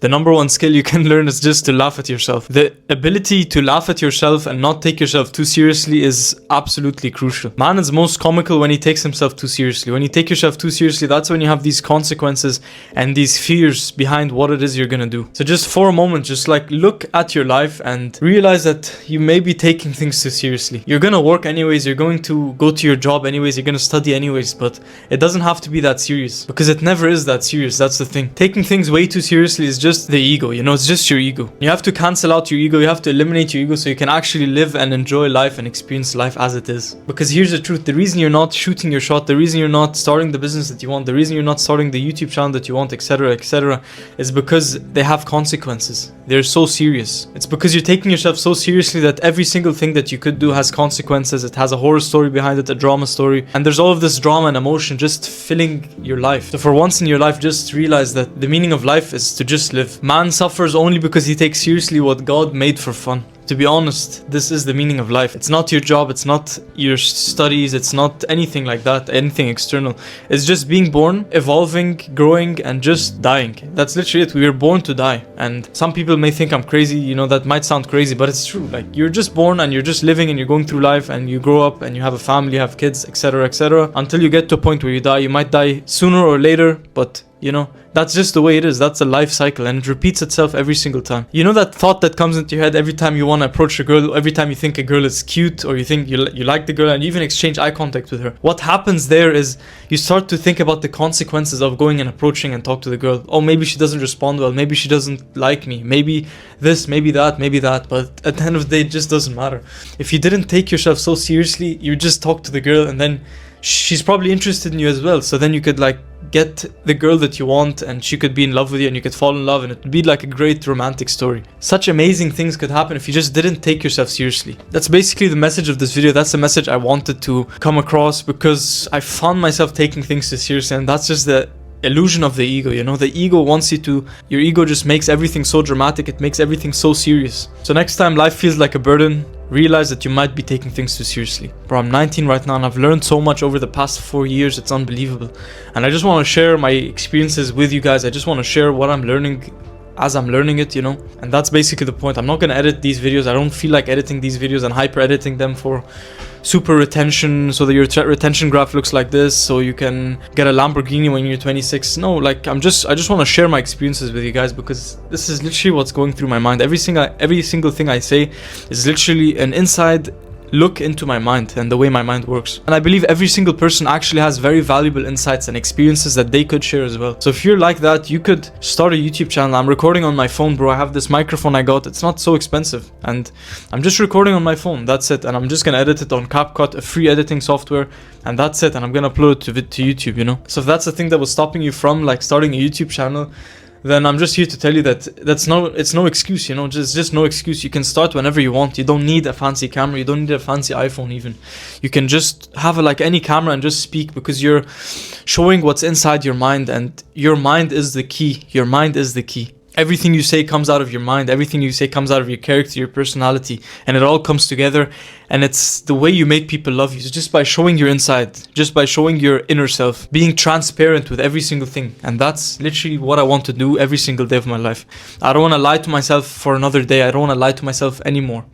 The number one skill you can learn is just to laugh at yourself. The ability to laugh at yourself and not take yourself too seriously is absolutely crucial. Man is most comical when he takes himself too seriously. When you take yourself too seriously, that's when you have these consequences and these fears behind what it is you're gonna do. So just for a moment, just like look at your life and realize that you may be taking things too seriously. You're gonna work anyways, you're going to go to your job anyways, you're gonna study anyways, but it doesn't have to be that serious, because it never is that serious. That's the thing. Taking things way too seriously is just the ego, you know, it's just your ego. You have to cancel out your ego, you have to eliminate your ego so you can actually live and enjoy life and experience life as it is. Because here's the truth, the reason you're not shooting your shot, the reason you're not starting the business that you want, the reason you're not starting the YouTube channel that you want, etc., is because they have consequences. They're so serious. It's because you're taking yourself so seriously that every single thing that you could do has consequences. It has a horror story behind it, a drama story, and there's all of this drama and emotion just filling your life. So for once in your life, just realize that the meaning of life is to just live. Man suffers only because he takes seriously what God made for fun. To be honest, this is the meaning of life. It's not your job, it's not your studies, it's not anything like that, anything external. It's just being born, evolving, growing, and just dying. That's literally it. We were born to die. And some people may think I'm crazy, you know, that might sound crazy, but it's true. Like, you're just born and you're just living and you're going through life and you grow up and you have a family, you have kids, etc., until you get to a point where you die. You might die sooner or later, but you know, that's just the way it is. That's a life cycle and it repeats itself every single time. You know that thought that comes into your head every time you want to approach a girl, every time you think a girl is cute or you think you like the girl and you even exchange eye contact with her. What happens there is you start to think about the consequences of going and approaching and talk to the girl. Oh, maybe she doesn't respond well. Maybe she doesn't like me. Maybe this, maybe that, maybe that. But at the end of the day, it just doesn't matter. If you didn't take yourself so seriously, you just talk to the girl and then she's probably interested in you as well. So then you could like get the girl that you want and she could be in love with you and you could fall in love and it would be like a great romantic story. Such amazing things could happen if you just didn't take yourself seriously. That's basically the message of this video. That's the message I wanted to come across because I found myself taking things too seriously, and that's just the illusion of the ego. You know, the ego wants you to, your ego just makes everything so dramatic, it makes everything so serious. So next time life feels like a burden, realize that you might be taking things too seriously. Bro, I'm 19 right now and I've learned so much over the past 4 years, it's unbelievable. And I just want to share my experiences with you guys. I just want to share what I'm learning as I'm learning it, you know. And that's basically the point. I'm not going to edit these videos. I don't feel like editing these videos and hyper editing them for super retention so that your retention graph looks like this so you can get a Lamborghini when you're 26. No, like I just want to share my experiences with you guys because this is literally what's going through my mind. Every single thing I say is literally an inside look into my mind and the way my mind works. And I believe every single person actually has very valuable insights and experiences that they could share as well. So if you're like that, you could start a YouTube channel. I'm recording on my phone, bro. I have this microphone I got. It's not so expensive. And I'm just recording on my phone. That's it. And I'm just going to edit it on CapCut, a free editing software. And that's it. And I'm going to upload it to YouTube, you know. So if that's the thing that was stopping you from like starting a YouTube channel, then I'm just here to tell you that it's no excuse, you know, just no excuse. You can start whenever you want. You don't need a fancy camera. You don't need a fancy iPhone even. You can just have like any camera and just speak because you're showing what's inside your mind, and your mind is the key. Your mind is the key. Everything you say comes out of your mind. Everything you say comes out of your character, your personality, and it all comes together. And it's the way you make people love you. So just by showing your inside, just by showing your inner self, being transparent with every single thing. And that's literally what I want to do every single day of my life. I don't want to lie to myself for another day. I don't want to lie to myself anymore.